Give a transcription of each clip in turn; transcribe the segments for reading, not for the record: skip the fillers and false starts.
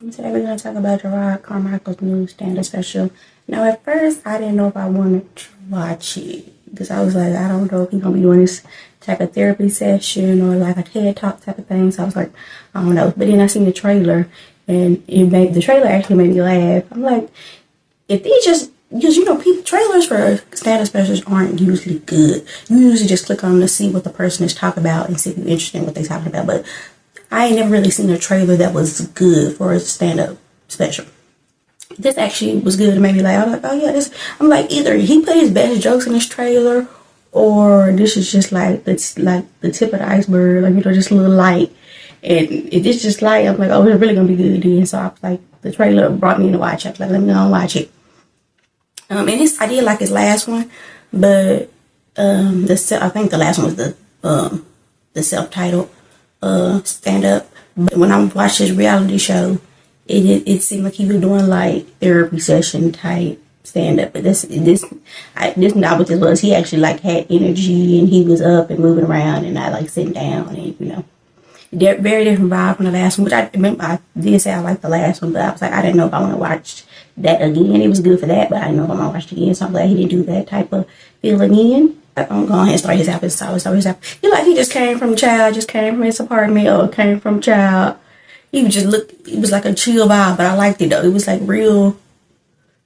Today we're going to talk about Jerrod Carmichael's new stand-up special. Now, at first, I didn't know if I wanted to watch it because I was like, I don't know if he's going to be doing this type of therapy session or like a TED Talk type of thing. So I was like, I don't know. But then I seen the trailer, and the trailer actually made me laugh. I'm like, if they just, because people, trailers for stand-up specials aren't usually good. You usually just click on them to see what the person is talking about and see if you're interested in what they're talking about. But I ain't never really seen a trailer that was good for a stand-up special. This actually was good. It made me laugh. I was like, oh yeah, this. I'm like, either he put his best jokes in this trailer, or this is just like it's like the tip of the iceberg, like just a little light. And if it's just light, I'm like, oh, it's really gonna be good then. So I was like, the trailer brought me to watch it. I was like, let me go and watch it. And I did like his last one, but I think the last one was the self-titled stand up. But when I watched his reality show, it seemed like he was doing like therapy session type stand up. But this not what this was. He actually like had energy, and he was up and moving around and not like sitting down, and very different vibe from the last one, which I remember I did say I liked the last one, but I was like, I didn't know if I want to watch that again. It was good for that, but I didn't know if I want to watch it again. So I'm glad he didn't do that type of feel again. I'm going ahead and start his episode. He just came from his apartment, or came from child. It was like a chill vibe, but I liked it though. It was like real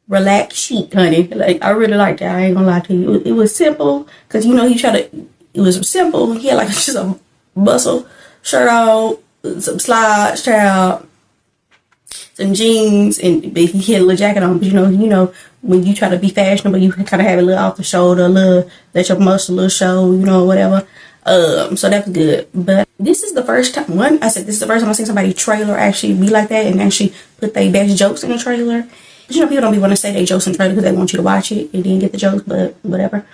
relaxed chic, honey. Like, I really liked it. I ain't gonna lie to you. It was simple, because it was simple. He had like just a bustle shirt on, some slides, child, some jeans, but he had a little jacket on. But when you try to be fashionable, you kind of have a little off the shoulder, a little, let your muscle little show, whatever. So that's good. But this is the first time, this is the first time I seen somebody trailer actually be like that and actually put their best jokes in the trailer. People don't be want to say their jokes in the trailer because they want you to watch it and then get the jokes, but whatever.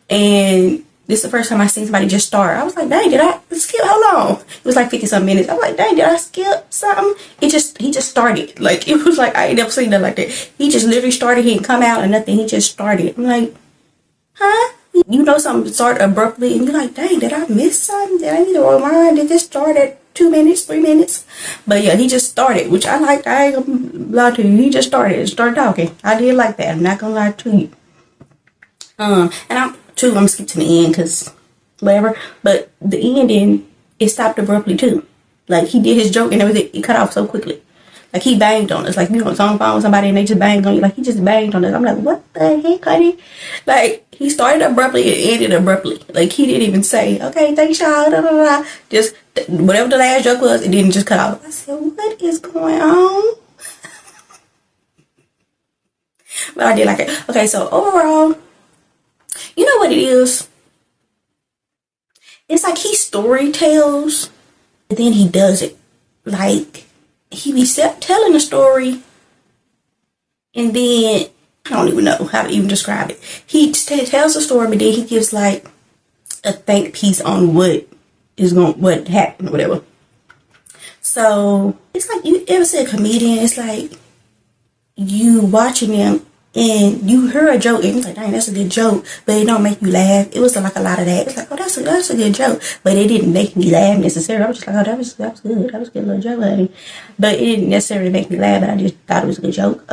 And this is the first time I seen somebody just start. I was like, dang, did I skip? How long? It was like 50-some minutes. I was like, dang, did I skip something? He just started. Like, it was like, I ain't never seen that like that. He just literally started. He didn't come out or nothing. He just started. I'm like, huh? Something started abruptly, and you're like, dang, did I miss something? Did I need to rewind? Did this start at 2 minutes, 3 minutes? But yeah, he just started, which I liked. I ain't gonna lie to you. He just started talking. I did like that. I'm not gonna lie to you. And I'm gonna skip to the end because whatever. But the ending, it stopped abruptly too. Like, he did his joke and everything. It cut off so quickly. Like, he banged on us. Like, it's on the phone with somebody and they just banged on you. Like, he just banged on us. I'm like, what the heck, honey? Like, he started abruptly and ended abruptly. Like, he didn't even say, okay, thanks, y'all, da, da, da. Just whatever the last joke was, it didn't just cut off. I said, what is going on? But I did like it. Okay, so overall, you know what it is? It's like he story tells, and then he does it. Like, he be telling a story, and then I don't even know how to even describe it. He tells a story, but then he gives like a think piece on what happened or whatever. So it's like, you ever see a comedian? It's like you watching them and you hear a joke and you're like, dang, that's a good joke, but it don't make you laugh. It was like a lot of that. It's like, oh, that's a good joke, but it didn't make me laugh necessarily. I was just like, oh, that was good. That was a good little joke, honey. But it didn't necessarily make me laugh, but I just thought it was a good joke.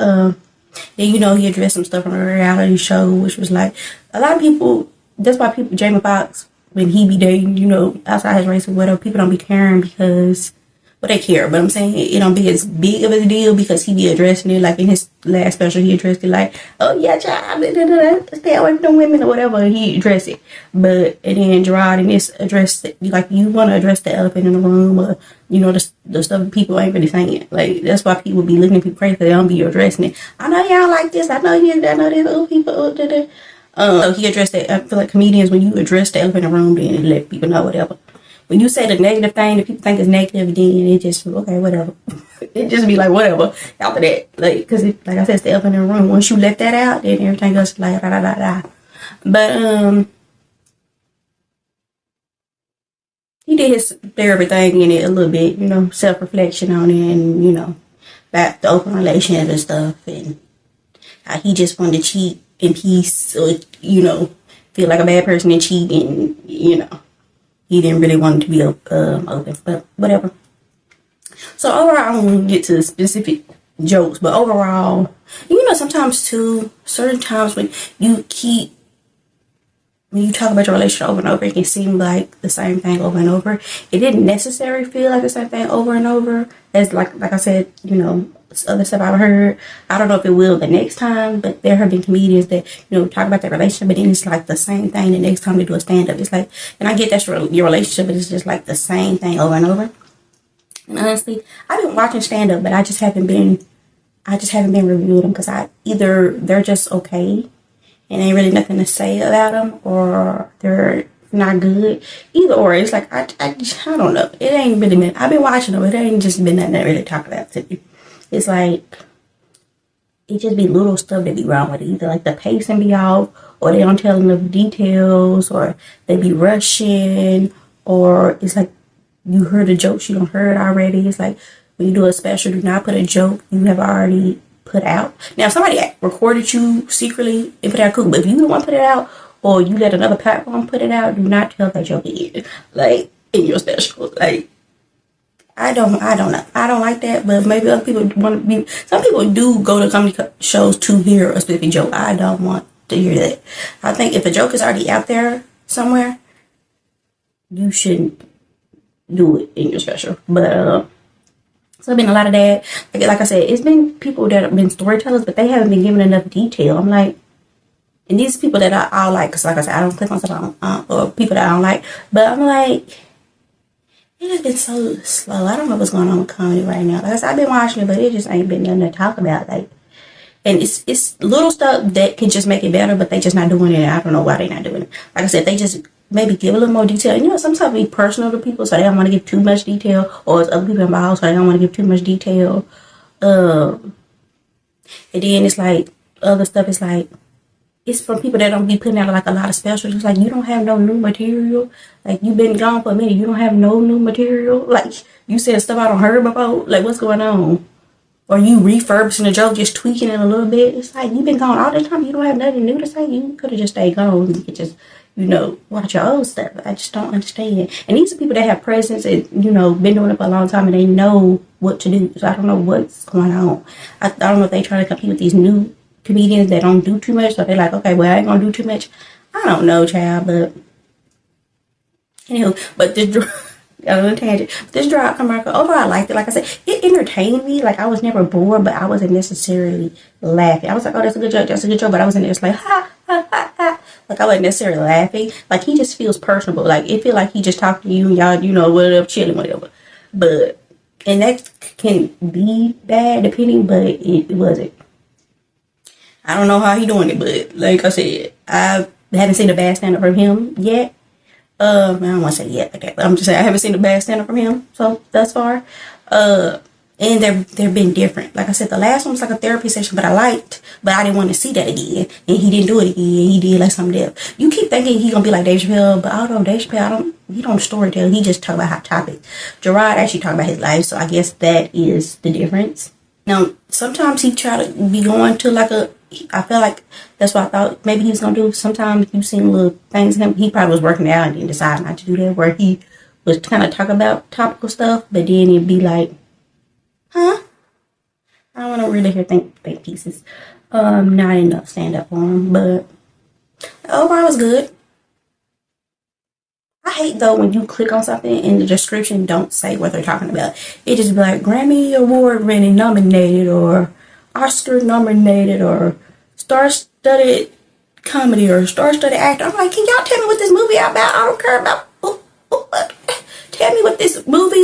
Then he addressed some stuff from a reality show, which was like, a lot of people, that's why Jamie Foxx, when he be dating, outside his race or whatever, people don't be caring because, well, they care, but I'm saying it don't be as big of a deal because he be addressing it. Like, in his last special, he addressed it like, oh yeah, child, stay away from them women or whatever. He addressed it. And then Jerrod in this addressed it, like, you want to address the elephant in the room, or the stuff people ain't really saying. Like, that's why people be looking at people crazy, they don't be addressing it. I know y'all like this, I know this, people, so he addressed it. I feel like comedians, when you address the elephant in the room, then it let people know whatever. When you say the negative thing that people think is negative, then it just, okay, whatever. It just be like, whatever, after that. Like, because, like I said, it's the elephant in the room. Once you let that out, then everything else is like, da, da, da, da. But, he did his therapy thing in it a little bit, self-reflection on it, and, about the open relationship and stuff, and how he just wanted to cheat in peace, or, feel like a bad person and cheat, and, he didn't really want it to be open, but whatever. So overall, I don't want to get to specific jokes, but overall, sometimes too, certain times when you talk about your relationship over and over, it can seem like the same thing over and over. It didn't necessarily feel like the same thing over and over as like I said, other stuff I've heard. I don't know if it will the next time, but there have been comedians that, talk about their relationship, but then it's like the same thing the next time they do a stand-up. It's like, and I get that's your relationship, but it's just like the same thing over and over. And honestly, I've been watching stand-up, but I just haven't been reviewing them because either they're just okay and ain't really nothing to say about them, or they're not good. Either or, it's like I don't know. It ain't really been. I've been watching them. It ain't just been nothing that really talk about to me. It's like it just be little stuff that be wrong with it. Either like the pacing be off, or they don't tell enough details, or they be rushing, or it's like you heard the jokes you don't heard already. It's like when you do a special, do not put a joke you have already put out. Now, if somebody recorded you secretly and put it out, cool. But if you don't want to put it out, or you let another platform put it out, do not tell that joke again. Like in your special. Like I don't know. I don't like that. But maybe other people want to be. Some people do go to comedy shows to hear a specific joke. I don't want to hear that. I think if a joke is already out there somewhere, you shouldn't do it in your special. But so it's been a lot of that. Like I said, it's been people that have been storytellers, but they haven't been given enough detail. I'm like, and these people that I like, because like I said, I don't click on stuff or people that I don't like, but I'm like, it has been so slow. I don't know what's going on with comedy right now. Like I said, I've been watching it, but it just ain't been nothing to talk about. Like, and it's little stuff that can just make it better, but they just not doing it. I don't know why they not doing it. Like I said, they just maybe give a little more detail. And sometimes be personal to people, so they don't want to give too much detail, or it's other people involved, so they don't want to give too much detail. And then it's like other stuff is like it's from people that don't be putting out like a lot of specials. It's like you don't have no new material. Like you've been gone for a minute, you don't have no new material. Like you said stuff I don't heard before. Like what's going on? Or you refurbishing the joke, just tweaking it a little bit. It's like you've been gone all the time. You don't have nothing new to say. You could have just stayed gone. You could just watch your old stuff. I just don't understand. And these are people that have presence and, been doing it for a long time and they know what to do. So I don't know what's going on. I don't know if they try to compete with these new comedians that don't do too much. So they're like, okay, well, I ain't going to do too much. I don't know, child, but anywho, but this Jerrod Carmichael, overall I liked it. Like I said, it entertained me. Like I was never bored, but I wasn't necessarily laughing. I was like, oh, that's a good joke, but I wasn't just like, ha, ha, ha, ha. Like I wasn't necessarily laughing. Like he just feels personable. Like it feel like he just talking to you and y'all, whatever, chilling, whatever. But, and that can be bad depending, but it wasn't. I don't know how he doing it, but like I said, I haven't seen a bad stand-up from him yet. I don't want to say yet like that, but I'm just saying I haven't seen a bad stand-up from him so thus far. And they've been different. Like I said, the last one was like a therapy session, but I didn't want to see that again. And he didn't do it again. He did like something else. You keep thinking he gonna be like Dave Chappelle, but although Dave Chappelle, he don't storytell. He just talk about hot topics. Jerrod actually talk about his life, so I guess that is the difference. Now, sometimes he try to be going to like I feel like that's what I thought maybe he was gonna do. Sometimes you seen little things. He probably was working out and then decided not to do that, where he was kind of talking about topical stuff, but then it'd be like, huh? I don't want to really hear think pieces. Not enough stand up for him, but overall it was good. I hate though when you click on something and the description don't say what they're talking about. It just be like Grammy Award winning nominated, or Oscar nominated, or star-studded comedy, or star-studded actor. I'm like, can y'all tell me what this movie about? I don't care about. Tell me what this movie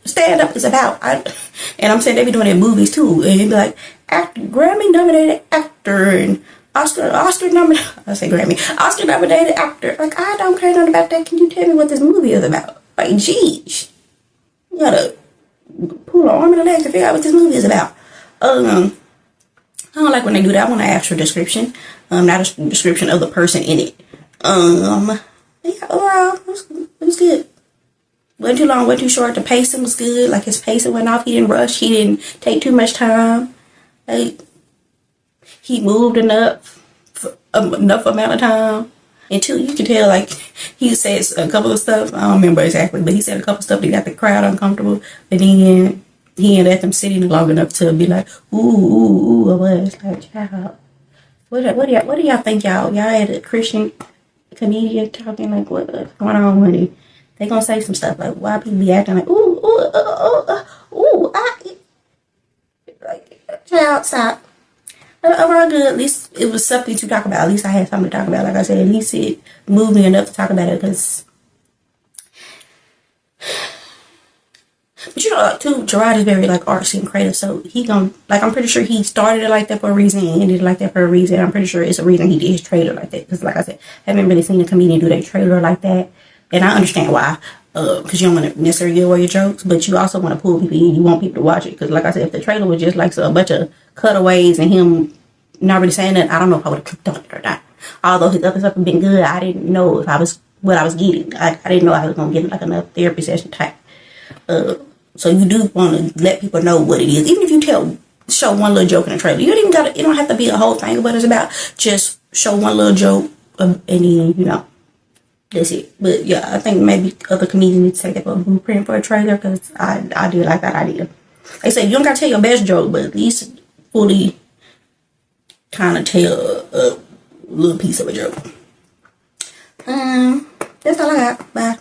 stand-up is about. And I'm saying they be doing it in movies too. And it'd be like Grammy nominated actor and Oscar nominated. I say Grammy. Oscar nominated actor. Like I don't care nothing about that. Can you tell me what this movie is about? Like, geez, you gotta pull an arm and a leg to figure out what this movie is about. I don't like when they do that. I want an actual description, not a description of the person in it. Yeah, overall, it was good. Wasn't too long, wasn't too short. The pacing was good. Like his pacing went off. He didn't rush. He didn't take too much time. Like he moved enough amount of time. And two, you can tell like he says a couple of stuff. I don't remember exactly, but he said a couple of stuff that got the crowd uncomfortable. But then he ain't let them sit in long enough to be like, ooh, ooh, ooh, or what. It's like, child, what do y'all think y'all had a Christian comedian talking like, what's going on with it? They gonna say some stuff like, why people be acting like, ooh, ooh, ooh, like, child, stop. Overall good. At least it was something to talk about. At least I had something to talk about. Like I said, at least it moved me enough to talk about it. Because, but you know, like, too, Jerrod is very like artsy and creative. So he gonna, like, I'm pretty sure he started it like that for a reason and ended it like that for a reason. I'm pretty sure it's a reason he did his trailer like that. Because, like I said, I haven't really seen a comedian do their trailer like that. And I understand why. Because you don't want to necessarily give away your jokes, but you also want to pull people in. You want people to watch it. Because, like I said, if the trailer was just like a bunch of cutaways and him not really saying that, I don't know if I would have clicked on it or not. Although his other stuff had been good, I didn't know if I was what I was getting. I didn't know I was gonna get like another therapy session type. So you do want to let people know what it is, even if you show one little joke in the trailer. You don't even gotta. It don't have to be a whole thing of what it's about. Just show one little joke, and then that's it. But yeah, I think maybe other comedians need to take that for a blueprint for a trailer because I did like that idea. Like I said, you don't gotta tell your best joke, but at least fully kind of tell a little piece of a joke. That's all I got. Bye.